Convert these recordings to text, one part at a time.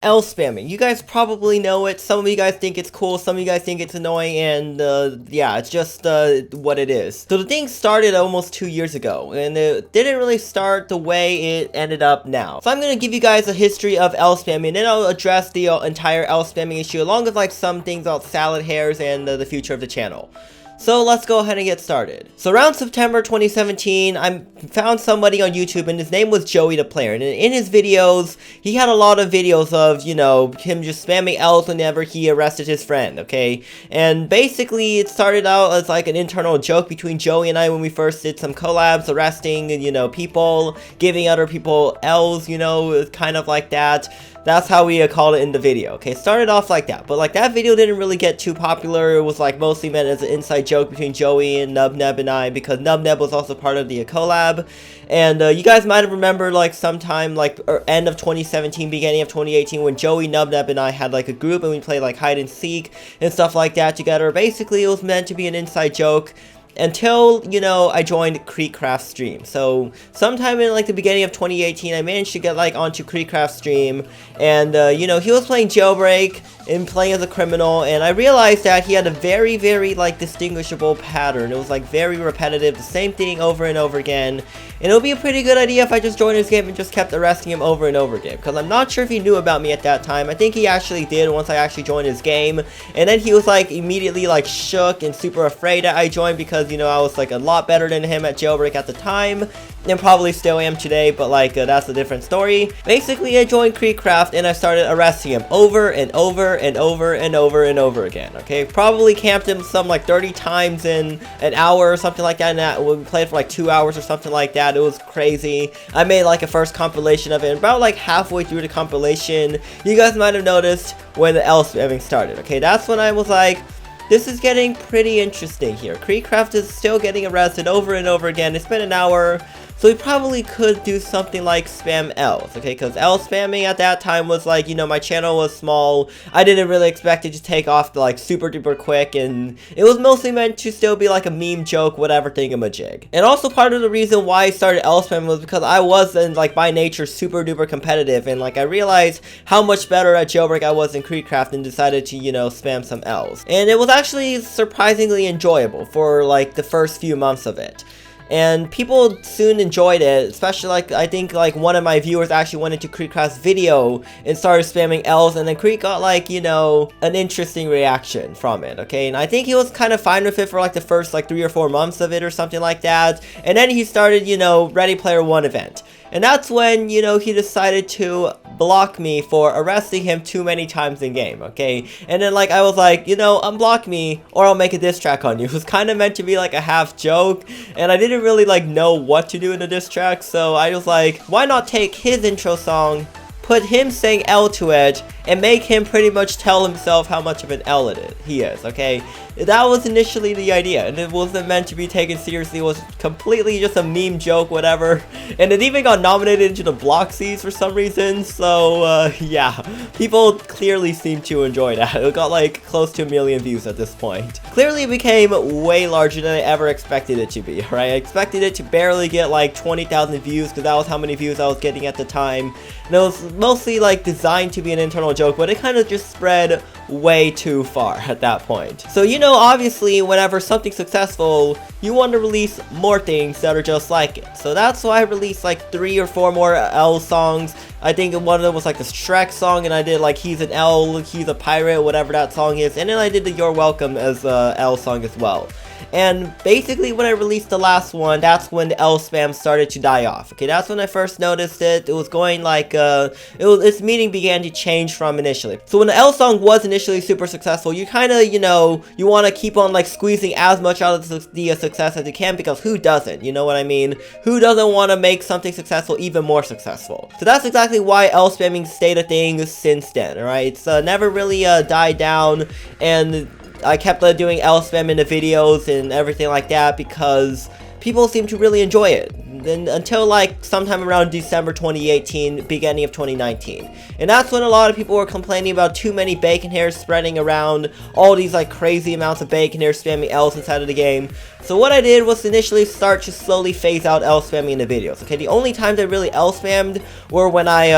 L spamming. You guys probably know it. Some of you guys think it's cool, some of you guys think it's annoying, and yeah, it's just what it is. So the thing started almost 2 years ago, and it didn't really start the way it ended up now. So I'm gonna give you guys a history of L spamming, and then I'll address the entire L spamming issue, along with like some things about salad hairs and the future of the channel. So let's go ahead and get started. So around September 2017, I found somebody on YouTube, and his name was Joey the Player. And in his videos, he had a lot of videos of, you know, him just spamming L's whenever he arrested his friend, okay? And basically, it started out as like an internal joke between Joey and I when we first did some collabs, arresting, you know, people, giving other people L's, you know, kind of like that. That's how we called it in the video, okay? Started off like that, but like that video didn't really get too popular. It was like mostly meant as an inside joke between Joey and Nubneb and I, because Nubneb was also part of the collab. And you guys might have remembered like sometime like end of 2017, beginning of 2018, when Joey, Nubneb, and I had like a group and we played like hide and seek and stuff like that together. Basically, it was meant to be an inside joke until, you know, I joined Creekcraft's stream. So sometime in like the beginning of 2018, I managed to get like onto Creekcraft's stream, and you know, he was playing Jailbreak and playing as a criminal, and I realized that he had a very like distinguishable pattern. It was like very repetitive, the same thing over and over again, and it would be a pretty good idea if I just joined his game and just kept arresting him over and over again, because I'm not sure if he knew about me at that time. I think he actually did once I actually joined his game, and then he was like immediately like shook and super afraid that I joined, because, you know, I was like a lot better than him at Jailbreak at the time, and probably still am today, but like that's a different story. Basically, I joined Creekcraft and I started arresting him over and over and over and over and over again, okay? Probably camped him some like 30 times in an hour or something like that, and we played for like 2 hours or something like that. It was crazy. I made like a first compilation of it, and about like halfway through the compilation, you guys might have noticed when the L spamming started, okay? That's when I was like, this is getting pretty interesting here. Creekcraft is still getting arrested over and over again. It's been an hour, so we probably could do something like spam L's, okay? Because L spamming at that time was like, you know, my channel was small. I didn't really expect it to take off like super duper quick, and it was mostly meant to still be like a meme joke, whatever thingamajig. And also part of the reason why I started L spamming was because I was like by nature super duper competitive, and like I realized how much better at Jailbreak I was in Creekcraft, and decided to, you know, spam some L's. And it was actually surprisingly enjoyable for like the first few months of it. And people soon enjoyed it, especially like, I think like one of my viewers actually went into Creekcraft's video and started spamming L's, and then Creek got like, you know, an interesting reaction from it, okay? And I think he was kind of fine with it for like the first like 3 or 4 months of it or something like that. And then he started, you know, Ready Player One event. And that's when, you know, he decided to block me for arresting him too many times in game, okay? And then like I was like, you know, unblock me or I'll make a diss track on you. It was kind of meant to be like a half joke, and I didn't really like know what to do in a diss track, so I was like, why not take his intro song, put him saying L to it, and make him pretty much tell himself how much of an L he is, okay? That was initially the idea, and it wasn't meant to be taken seriously. It was completely just a meme joke, whatever, and it even got nominated into the Bloxies for some reason, so yeah, people clearly seem to enjoy that. It got like close to 1 million views at this point. Clearly it became way larger than I ever expected it to be, right? I expected it to barely get like 20,000 views, because that was how many views I was getting at the time, and it was mostly like designed to be an internal joke, but it kind of just spread way too far at that point. So, you know, obviously whenever something's successful, you want to release more things that are just like it. So that's why I released like 3 or 4 more L songs. I think one of them was like the Shrek song, and I did like He's an L, He's a Pirate, whatever that song is, and then I did the You're Welcome as a L song as well. And basically when I released the last one, that's when the L spam started to die off, okay? That's when I first noticed it. It was going like, its meaning began to change from initially. So when the L song was initially super successful, you kind of, you know, you want to keep on like squeezing as much out of the success as you can, because who doesn't, you know what I mean? Who doesn't want to make something successful even more successful? So that's exactly why L spamming stayed a thing since then, alright? It's never really died down, and I kept doing L spam in the videos and everything like that because people seem to really enjoy it. until like sometime around December 2018, beginning of 2019. And that's when a lot of people were complaining about too many bacon hairs spreading around, all these like crazy amounts of bacon hairs spamming L's inside of the game. So what I did was initially start to slowly phase out L spamming in the videos. Okay, the only times I really L spammed were when I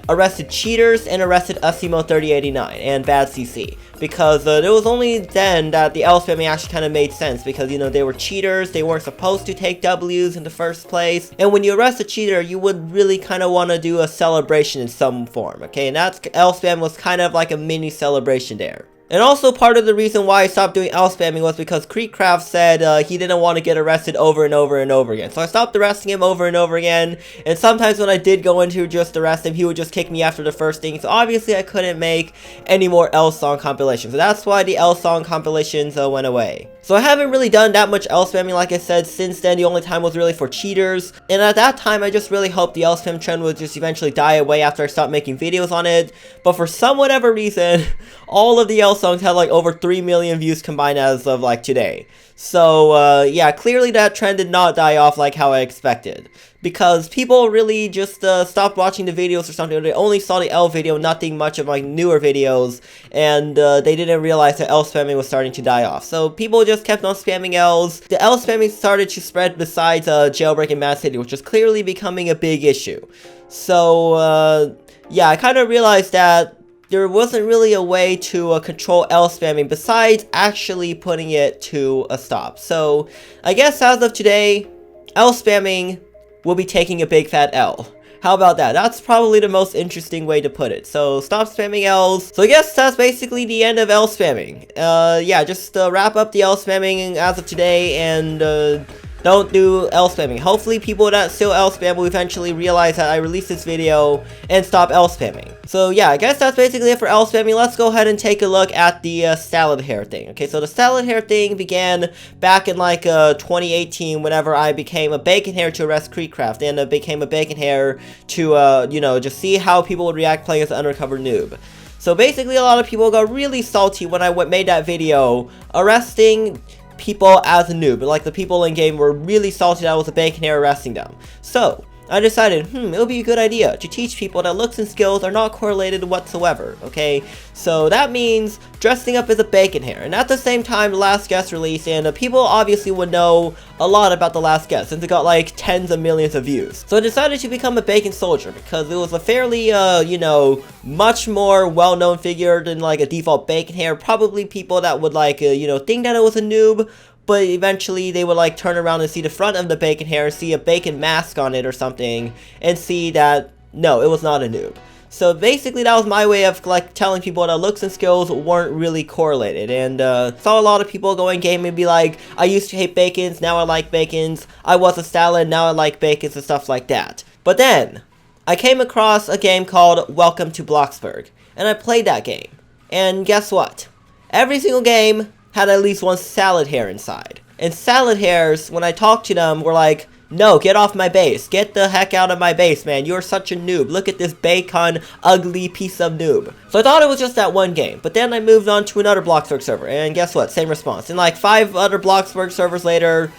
arrested cheaters and arrested Usimo3089 and Bad CC. Because it was only then that the L spamming actually kind of made sense, because, you know, they were cheaters, they weren't supposed to take W's in the first place, and when you arrest a cheater, you would really kind of want to do a celebration in some form, okay, and that's, L spam was kind of like a mini celebration there. And also part of the reason why I stopped doing L spamming was because Creekcraft said he didn't want to get arrested over and over and over again. So I stopped arresting him over and over again, and sometimes when I did go in to just arrest him, he would just kick me after the first thing. So obviously I couldn't make any more L song compilations. So that's why the L song compilations went away. So I haven't really done that much L spamming, like I said. Since then, the only time was really for cheaters. And at that time, I just really hoped the L spam trend would just eventually die away after I stopped making videos on it. But for some whatever reason, all of the L songs had like over 3 million views combined as of like today. So yeah, clearly that trend did not die off like how I expected. Because people really just stopped watching the videos or something. They only saw the L video, nothing much of my newer videos, and they didn't realize that L spamming was starting to die off. So people just kept on spamming L's. The L spamming started to spread besides Jailbreak and Mad City, which was clearly becoming a big issue. So yeah, I kind of realized that there wasn't really a way to control L spamming besides actually putting it to a stop. So I guess as of today, L spamming will be taking a big fat L. How about that? That's probably the most interesting way to put it. So stop spamming L's. So I guess that's basically the end of L spamming. Yeah, just wrap up the L spamming as of today, and don't do L spamming. Hopefully people that still L spam will eventually realize that I released this video and stop L spamming. So yeah, I guess that's basically it for L spamming. Let's go ahead and take a look at the salad hair thing. Okay, so the salad hair thing began back in like 2018 whenever I became a bacon hair to arrest Creekcraft, and became a bacon hair to, you know, just see how people would react playing as an undercover noob. So basically a lot of people got really salty when I made that video arresting people as a noob. Like, the people in game were really salty that I was a bacon hair arresting them. So I decided, it would be a good idea to teach people that looks and skills are not correlated whatsoever, okay? So that means dressing up as a bacon hair. And at the same time, The Last Guest released, and people obviously would know a lot about The Last Guest, since it got like tens of millions of views. So I decided to become a bacon soldier, because it was a fairly, you know, much more well-known figure than like a default bacon hair. Probably people that would like, you know, think that it was a noob, but eventually they would like turn around and see the front of the bacon hair, see a bacon mask on it or something, and see that, no, it was not a noob. So basically that was my way of like telling people that looks and skills weren't really correlated. And saw a lot of people go in game and be like, I used to hate bacons, now I like bacons. I was a salad, now I like bacons, and stuff like that. But then I came across a game called Welcome to Bloxburg, and I played that game. And guess what? Every single game had at least one salad hair inside. And salad hairs, when I talked to them, were like, no, get off my base. Get the heck out of my base, man. You're such a noob. Look at this bacon, ugly piece of noob. So I thought it was just that one game. But then I moved on to another Bloxburg server. And guess what? Same response. And like 5 other Bloxburg servers later,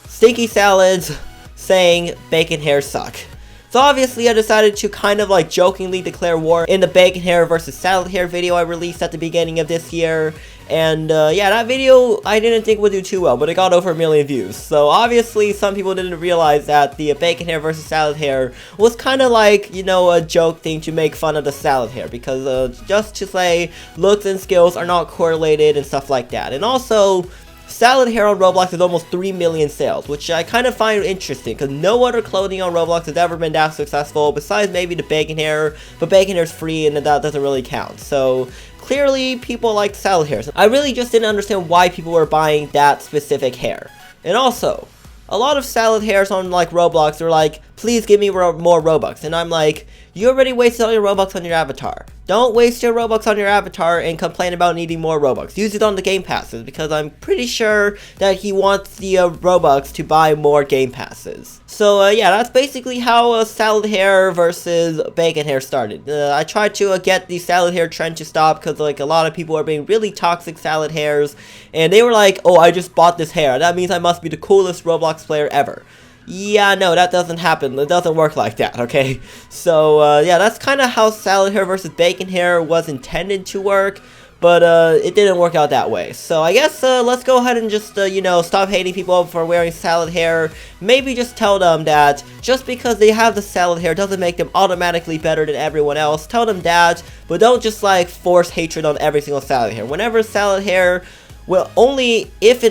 stinky salads saying bacon hairs suck. So obviously I decided to kind of like jokingly declare war in the bacon hair versus salad hair video I released at the beginning of this year. And yeah, that video I didn't think would do too well, but it got over 1 million views. So obviously some people didn't realize that the bacon hair versus salad hair was kind of like, you know, a joke thing to make fun of the salad hair. Because just to say looks and skills are not correlated and stuff like that. And also, salad hair on Roblox is almost 3 million sales, which I kind of find interesting, because no other clothing on Roblox has ever been that successful, besides maybe the bacon hair, but bacon hair is free and that doesn't really count. So clearly people like salad hairs. I really just didn't understand why people were buying that specific hair. And also, a lot of salad hairs on like Roblox are like, please give me more Robux, and I'm like, you already wasted all your Robux on your avatar. Don't waste your Robux on your avatar and complain about needing more Robux. Use it on the game passes, because I'm pretty sure that he wants the Robux to buy more game passes. So yeah, that's basically how salad hair versus bacon hair started. I tried to get the salad hair trend to stop, because like a lot of people are being really toxic salad hairs, and they were like, oh, I just bought this hair, that means I must be the coolest Roblox player ever. Yeah, no, that doesn't happen. It doesn't work like that, okay? So, yeah, that's kind of how salad hair versus bacon hair was intended to work. But, it didn't work out that way. So, I guess, let's go ahead and just, you know, stop hating people for wearing salad hair. Maybe just tell them that just because they have the salad hair doesn't make them automatically better than everyone else. Tell them that, but don't just, like, force hatred on every single salad hair. Whenever salad hair, well, only if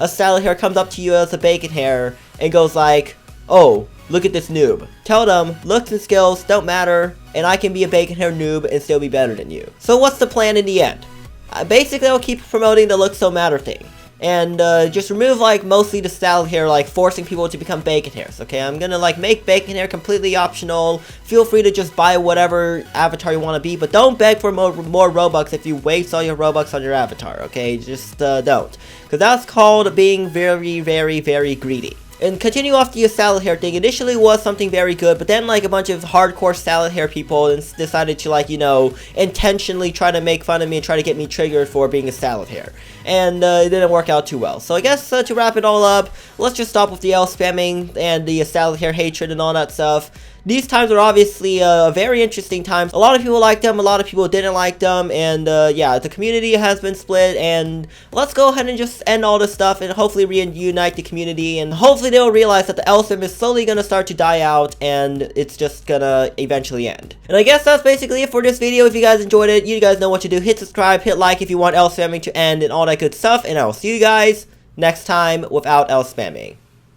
a salad hair comes up to you as a bacon hair and goes like, oh, look at this noob. Tell them, looks and skills don't matter, and I can be a bacon hair noob and still be better than you. So what's the plan in the end? Basically, I'll keep promoting the looks don't matter thing. And just remove, like, mostly the salad hair, like, forcing people to become bacon hairs, okay? I'm gonna, like, make bacon hair completely optional. Feel free to just buy whatever avatar you want to be, but don't beg for more Robux if you waste all your Robux on your avatar, okay? Just, don't. Because that's called being very, very, very greedy. And continue off the salad hair thing, initially was something very good, but then like a bunch of hardcore salad hair people decided to, like, you know, intentionally try to make fun of me and try to get me triggered for being a salad hair. And it didn't work out too well. So I guess to wrap it all up, let's just stop with the L spamming and the salad hair hatred and all that stuff. These times are obviously very interesting times. A lot of people liked them, a lot of people didn't like them, and yeah, the community has been split, and let's go ahead and just end all this stuff and hopefully reunite the community, and hopefully they'll realize that the L spam is slowly gonna start to die out, and it's just gonna eventually end. And I guess that's basically it for this video. If you guys enjoyed it, you guys know what to do. Hit subscribe, hit like if you want L spamming to end, and all that good stuff, and I will see you guys next time without L spamming.